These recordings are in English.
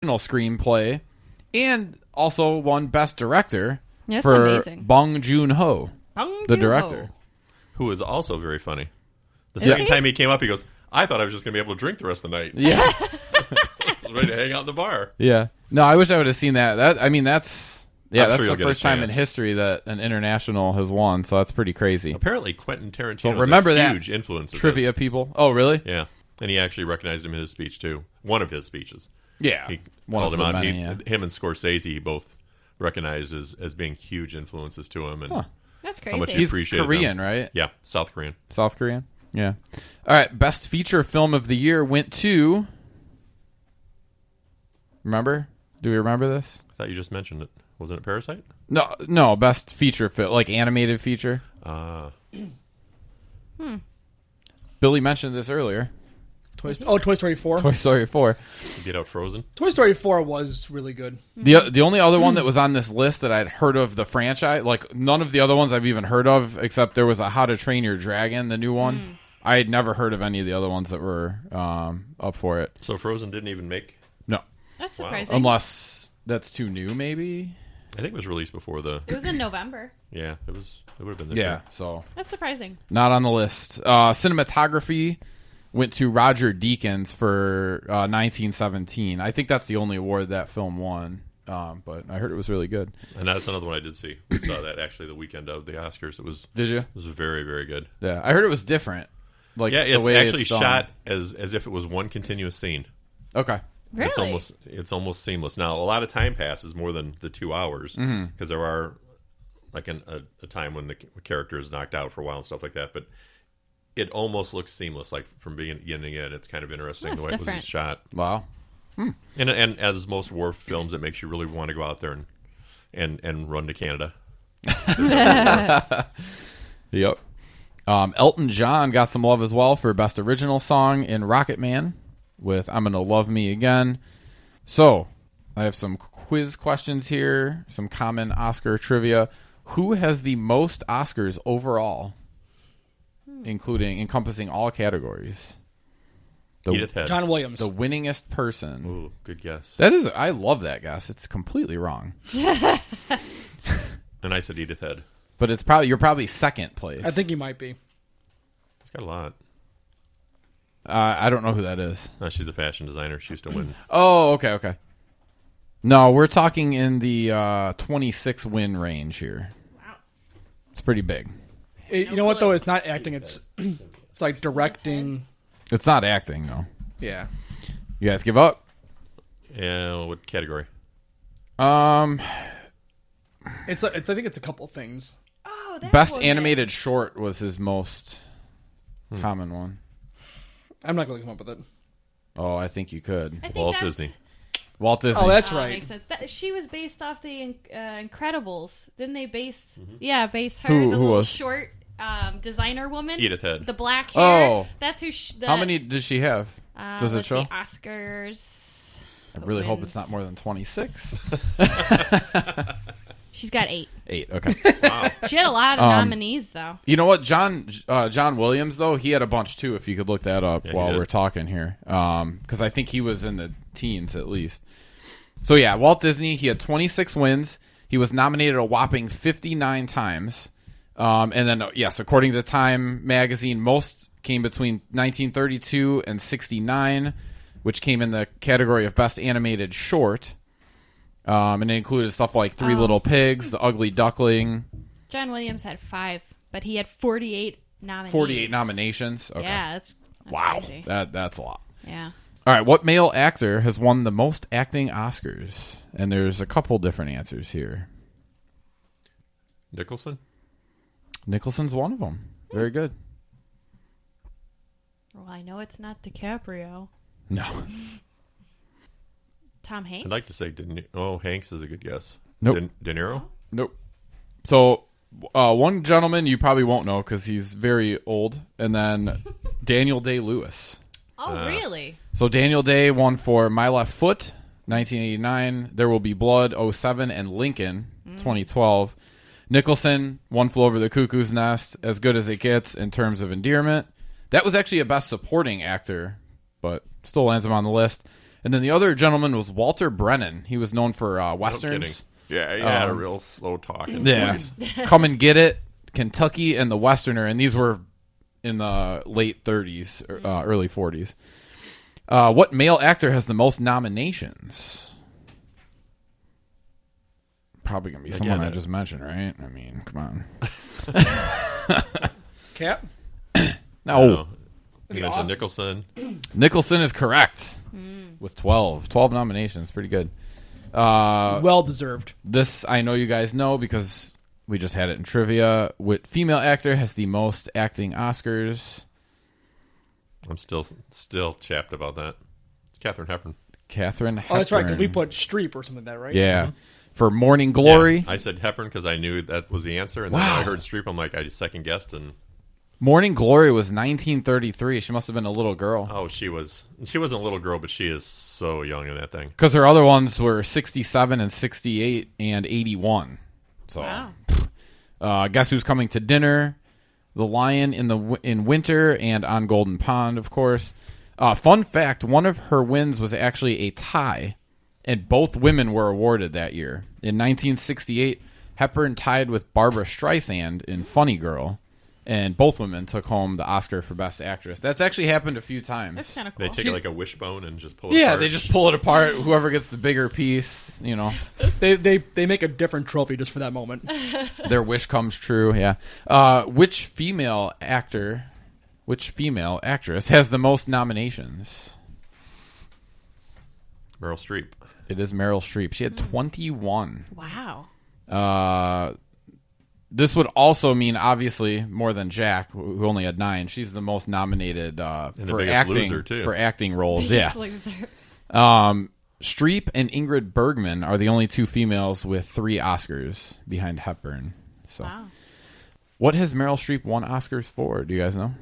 screenplay, and also won Best Director That's for amazing. Bong Joon-ho, the director. Who is also very funny. The second time he came up, he goes, I thought I was just going to be able to drink the rest of the night. Yeah. I was ready to hang out in the bar. Yeah. No, I wish I would have seen that. That's I'm sure the first time in chance. history that an international has won, so that's pretty crazy. Apparently, Quentin Tarantino So remember is a that huge influence. Trivia people. Oh, really? Yeah. And he actually recognized him in his speech, too. One of his speeches. Yeah. He One called of him the out. many, yeah. Him and Scorsese both recognized as being huge influences to him. And That's how much crazy. he He's appreciated Korean, him. right? Yeah, South Korean. South Korean? Yeah. All right. Best feature film of the year went to... Remember? Do we remember this? I thought you just mentioned it. Wasn't it Parasite? No. Best feature film, like animated feature. Billy mentioned this earlier. Toy Story 4. Toy Story 4. Get Out Frozen? Toy Story 4 was really good. The only other one that was on this list that I'd heard of the franchise, like none of the other ones I've even heard of, except there was a How to Train Your Dragon, the new one. I had never heard of any of the other ones that were up for it. So Frozen didn't even make? No. That's surprising. Unless that's too new, maybe? I think it was released before the... It was in November. Yeah, it would have been this Yeah, year. so That's surprising. not on the list. Cinematography went to Roger Deakins for 1917. I think that's the only award that film won, but I heard it was really good. And that's another one I did see. We saw that actually the weekend of the Oscars. Did you? It was very, very good. Yeah, I heard it was different. Like Yeah, the it's way actually it's done. shot as if it was one continuous scene. Okay. Really? It's almost seamless. Now, a lot of time passes more than the 2 hours because there are like a time when the character is knocked out for a while and stuff like that. But it almost looks seamless, like from beginning to end. It's kind of interesting That's the way it different. was shot. Wow. And as most war films, it makes you really want to go out there and run to Canada. Yep. Elton John got some love as well for Best Original Song in Rocket Man with I'm Gonna Love Me Again. So, I have some quiz questions here, some common Oscar trivia. Who has the most Oscars overall, encompassing all categories? Edith Head. John Williams. The winningest person. Ooh, good guess. I love that guess. It's completely wrong. And I said Edith Head. But you're probably second place. I think he might be. She's got a lot. I don't know who that is. No, she's a fashion designer. She used to win. Oh, okay. No, we're talking in the 26 win range here. Wow. It's pretty big. You know what, though? It's not acting. It's like directing. It's not acting, though. Yeah. You guys give up? Yeah, what category? I think it's a couple things. Oh, that Best was animated short was his most common one. I'm not going to come up with it. Oh, I think you could. I think Walt that's- Disney. Walt Disney. Oh, that's Oh, right. makes sense. She was based off the Incredibles. Didn't they base? Mm-hmm. Yeah, base her. Who the little was? short designer woman. Edith Head. The black hair. Oh. That's who. How many does she have? Does it let's show? See, Oscars. I really hope it's wins. not more than 26. She's got 8. 8, okay. Wow. She had a lot of nominees, though. You know what? John Williams, though, he had a bunch, too, if you could look that up Yeah, he while did. we're talking here. Because I think he was in the teens, at least. So, yeah, Walt Disney, he had 26 wins. He was nominated a whopping 59 times. And then, yes, according to Time magazine, most came between 1932 and 69, which came in the category of Best Animated Short. And it included stuff like Three Little Pigs, The Ugly Duckling. John Williams had 5, but he had 48 nominees. 48 nominations. Okay. Yeah, that's Wow. crazy. That's a lot. Yeah. All right, what male actor has won the most acting Oscars? And there's a couple different answers here. Nicholson? Nicholson's one of them. Very good. Well, I know it's not DiCaprio. No. Tom Hanks? I'd like to say Hanks is a good guess. Nope. De Niro? Nope. So, one gentleman you probably won't know because he's very old, and then Daniel Day-Lewis. Oh, really? So Daniel Day won for My Left Foot, 1989, There Will Be Blood, 07, and Lincoln, 2012. Nicholson, One Flew Over the Cuckoo's Nest, as good as it gets in terms of endearment. That was actually a Best Supporting Actor, but still lands him on the list. And then the other gentleman was Walter Brennan. He was known for No kidding. Westerns. Yeah, he had a real slow talking Yeah. voice. Come and Get It, Kentucky, and The Westerner. And these were in the late 30s, early 40s. What male actor has the most nominations? Probably going to be someone I just mentioned, right? I mean, come on. Cap? No. You mentioned Nicholson. Nicholson is correct with 12. 12 nominations. Pretty good. Well deserved. This I know you guys know because we just had it in trivia. What female actor has the most acting Oscars? I'm still chapped about that. It's Katharine Hepburn. Katharine Hepburn. Oh, that's right, because we put Streep or something like that, right? Yeah. For Morning Glory. Yeah, I said Hepburn because I knew that was the answer, and then Wow. when I heard Streep, I'm like, I just second guessed, and Morning Glory was 1933. She must have been a little girl. oh, she wasn't a little girl, but she is so young in that thing. Because her other ones were 67 and 68 and 81. So, Wow. Guess Who's Coming to Dinner? The Lion in Winter, and On Golden Pond, of course. Fun fact, one of her wins was actually a tie, and both women were awarded that year. In 1968, Hepburn tied with Barbara Streisand in Funny Girl, and both women took home the Oscar for Best Actress. That's actually happened a few times. That's kind of cool. They take it like a wishbone and just pull it Yeah, apart. they just pull it apart. Whoever gets the bigger piece, you know, They make a different trophy just for that moment. their wish comes true. Yeah. Which female actress has the most nominations? Meryl Streep. It is Meryl Streep. She had 21. Wow. This would also mean, obviously, more than Jack, who only had 9. She's the most nominated the for biggest acting loser, too. for acting roles. Biggest Yeah. loser. Streep and Ingrid Bergman are the only 2 females with 3 Oscars behind Hepburn. So, Wow. what has Meryl Streep won Oscars for? Do you guys know?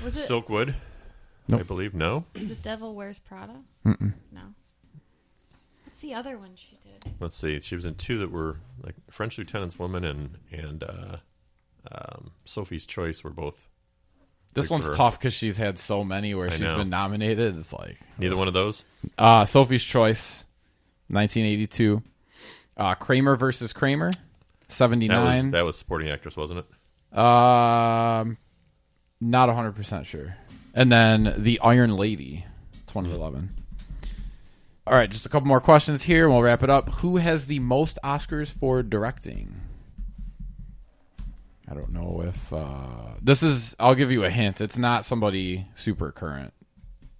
Was it Silkwood, Nope. I believe. No, The Devil Wears Prada? Mm-mm. No. What's the other one she did? let's see. She was in 2 that were like French Lieutenant's Woman and Sophie's Choice were both. This Good one's for her. tough because she's had so many where I she's know. been nominated. It's like Neither one of those. Sophie's Choice, 1982. Kramer versus Kramer, 79. That was supporting actress, wasn't it? Not 100% sure. And then The Iron Lady, 2011. All right, just a couple more questions here, and we'll wrap it up. Who has the most Oscars for directing? I don't know if this is. I'll give you a hint. It's not somebody super current,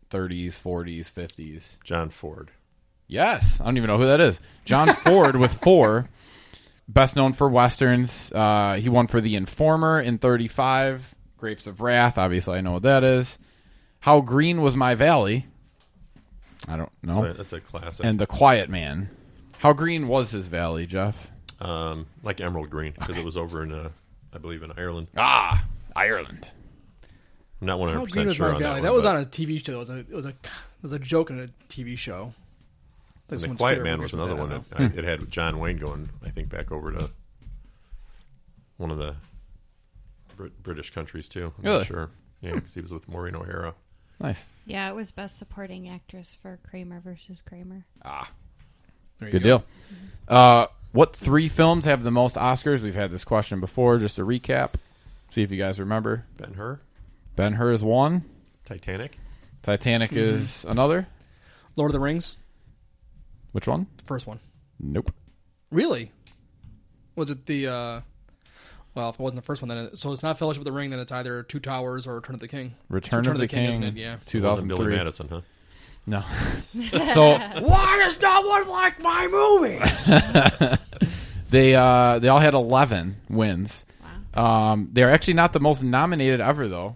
30s, 40s, 50s. John Ford. Yes, I don't even know who that is. John Ford with 4. Best known for westerns. He won for The Informer in 35. Grapes of Wrath. Obviously, I know what that is. How Green Was My Valley? I don't know. That's a classic. And The Quiet Man. How green was his valley, Jeff? Like emerald green because it was over in, I believe, in Ireland. Ireland. I'm not 100% How green was sure my on valley? that That one. was but- on a TV show. It was a joke in a TV show. Like And The someone's Quiet favorite Man movie or was something, another I one. don't know. It had John Wayne going, I think, back over to one of the British countries, too. I'm Really? not sure. Yeah, because he was with Maureen O'Hara. Nice. Yeah, it was Best Supporting Actress for Kramer versus Kramer. There you Good go. deal. What 3 films have the most Oscars? We've had this question before. Just a recap. See if you guys remember. Ben-Hur, Ben-Hur is 1. Titanic. Titanic is another. Lord of the Rings, Which one? the first one. Nope. Really? Was it the? Well, if it wasn't the first one, then so it's not Fellowship of the Ring. Then it's either Two Towers or Return of the King. Return It's of the King, isn't it? Yeah. It wasn't Billy 2003. Madison, huh? No. So Why does no one like my movie? they all had 11 wins. Wow. They're actually not the most nominated ever, though.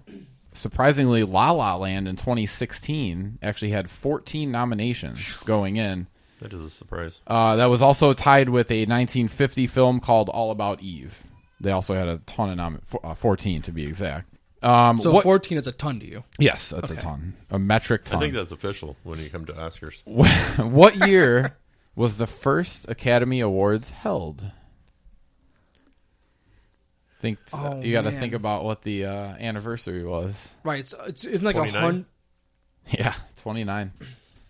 Surprisingly, La La Land in 2016 actually had 14 nominations going in. That is a surprise. That was also tied with a 1950 film called All About Eve. They also had a ton of 14 to be exact. So 14 is a ton to you. Yes, that's a Okay. ton. A metric ton. I think that's official when you come to Oscars. What year was the first Academy Awards held? You got to man. think about what the anniversary was. Right. It's isn't like 29? 100. Yeah, it's 29.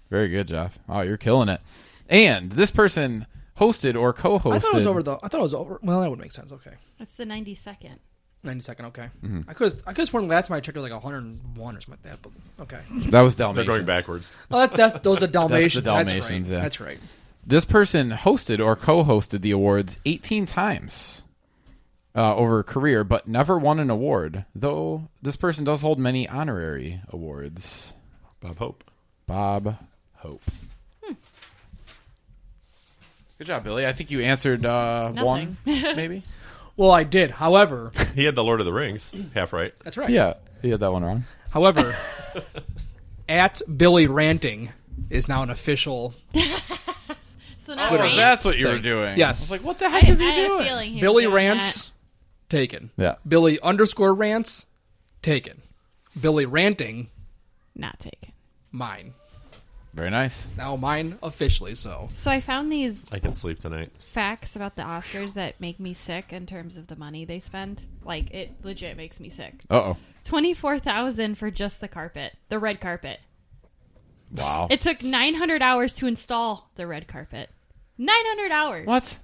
Very good, Jeff. Oh, you're killing it. And this person hosted or co-hosted. I thought it was over, though. I thought it was over. Well, that would make sense. Okay. That's the 92nd. 92nd, okay. Mm-hmm. I could have sworn last time I checked it was like 101 or something like that, but okay. That was They're Dalmatians. going backwards. Well, those are the Dalmatians. Dalmatians, That's right. yeah. That's right. This person hosted or co-hosted the awards 18 times over a career, but never won an award, though this person does hold many honorary awards. Bob Hope. Bob Hope. Good job, Billy. I think you answered one, maybe? Well, I did. However, He had the Lord of the Rings, half right. that's right. Yeah, you had that one wrong. However, at Billy Ranting is now an official. So now Twitter. rants? That's what you were thing. doing. Yes. I was like, what the I, heck is he I had a doing? feeling he was Billy doing Rants, taken. Yeah. Billy _Rants, taken. Billy Ranting, that. Not taken. mine. Very nice. Now mine officially, so. So I found these I can sleep tonight. facts about the Oscars that make me sick in terms of the money they spend. Like, it legit makes me sick. Uh-oh. $24,000 for just the carpet, the red carpet. Wow. It took 900 hours to install the red carpet. 900 hours. What?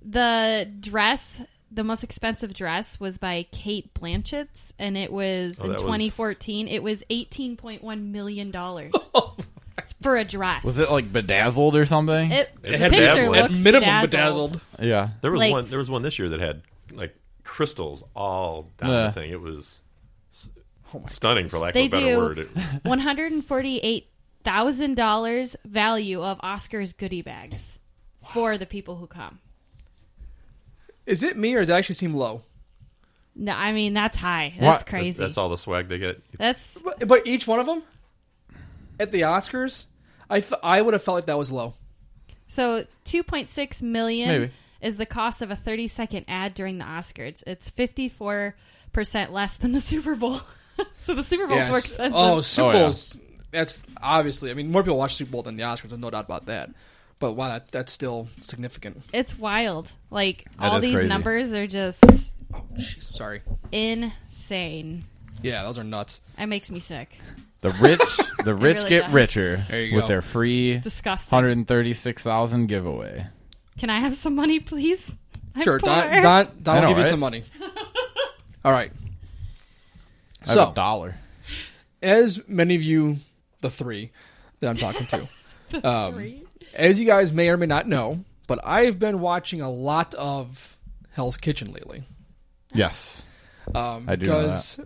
The dress, the most expensive dress, was by Kate Blanchett's, and it was in that was- 2014. It was $18.1 million for a dress. Was it like bedazzled or something? It It the had picture bedazzling. looks Minimum bedazzled. bedazzled. yeah. There was Like- one this year that had like crystals all down Yeah. the thing. It was Oh my stunning, for lack of They a better do word. It was, $148,000 value of Oscars goodie bags for the people who come. Is it me or does it actually seem low? No, I mean that's high. That's What? crazy. that's all the swag they get. That's But each one of them at the Oscars, I would have felt like that was low. so 2.6 million Maybe. is the cost of a 30-second ad during the Oscars. It's 54% less than the Super Bowl. So the Super Bowl's more expensive. Oh, Super Oh, yeah. Bowl's. That's obviously. I mean, more people watch Super Bowl than the Oscars. There's no doubt about that. But wow, that's still significant. It's wild. Like That all is these crazy. numbers are just Oh, jeez. Sorry. insane. Yeah, those are nuts. It makes me sick. The rich really get does. richer There you with go. their free Disgusting. 136,000 giveaway. Can I have some money, please? I'm Sure, poor. Don I will know, give you right? some money. All right. I So, have $1. as many of you, the three that I'm talking to, Three. as you guys may or may not know, but I've been watching a lot of Hell's Kitchen lately. Yes. I do know Because,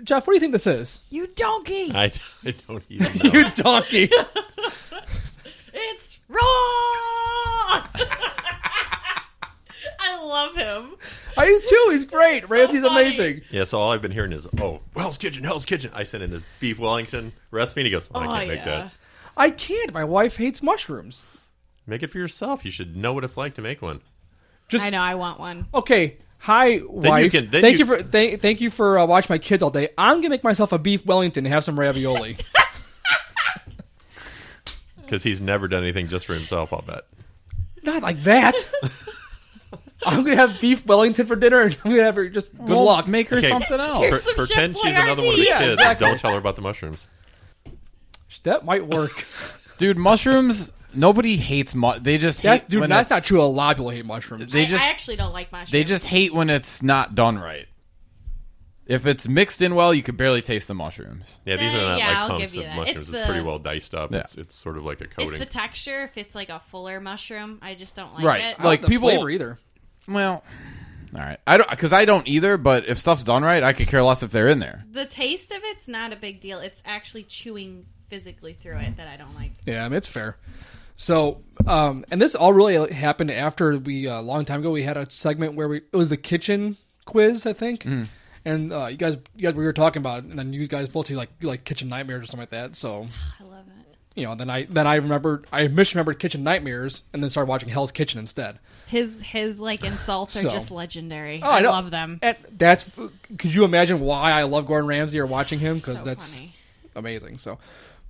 Jeff, what do you think this is? You donkey! I don't even know. You donkey. It's raw! I love him. I do too. He's great. Ramsey's funny. amazing. Yeah, so all I've been hearing is, oh, Hell's Kitchen. I sent in this beef Wellington recipe, and he goes, I can't make that. I can't. My wife hates mushrooms. Make it for yourself. You should know what it's like to make one. I know. I want one. Okay. Hi, wife. then thank you- you for thank you for watching my kids all day. I'm gonna make myself a beef Wellington and have some ravioli. Because he's never done anything just for himself, I'll bet. Not like that. I'm gonna have beef Wellington for dinner, and I'm gonna have her just good Well, luck. Make her Okay. something else. Here's some Pretend Chef she's another one of the Yeah, kids exactly. and don't tell her about the mushrooms. That might work. Dude, mushrooms, nobody hates they just hate That's when that's it's- not true. A lot of people hate mushrooms. They just I actually don't like mushrooms. they just hate when it's not done right. If it's mixed in well, you can barely taste the mushrooms. Yeah, these are not yeah, I'll like humps give of you that. mushrooms. It's It's pretty the- well diced up. Yeah. It's sort of like a It's coating. the texture. If it's like a fuller mushroom, I just don't like Right. it. I like, like the people- flavor either. Well, all right. I don't because I don't either. But if stuff's done right, I could care less if they're in there. The taste of it's not a big deal. It's actually chewing physically through it that I don't like. Yeah, I mean, it's fair. So, and this all really happened after we a long time ago we had a segment where it was the kitchen quiz, I think. And you guys, we were talking about it, and then you guys both you like kitchen nightmares or something like that. So, I love it. you know, then I misremembered Kitchen Nightmares, and then started watching Hell's Kitchen instead. His like insults are So. just legendary. Oh, I know. love them. And that's could you imagine why I love Gordon Ramsay or watching him? Because So that's funny. amazing. So,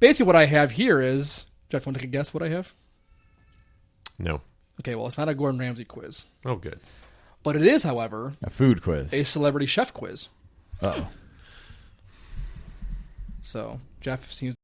basically, what I have here is Jeff. Want to take a guess what I have? No. Okay, well, it's not a Gordon Ramsay quiz, Oh, good. but it is, however, A food quiz. a celebrity chef quiz. Oh, So Jeff seems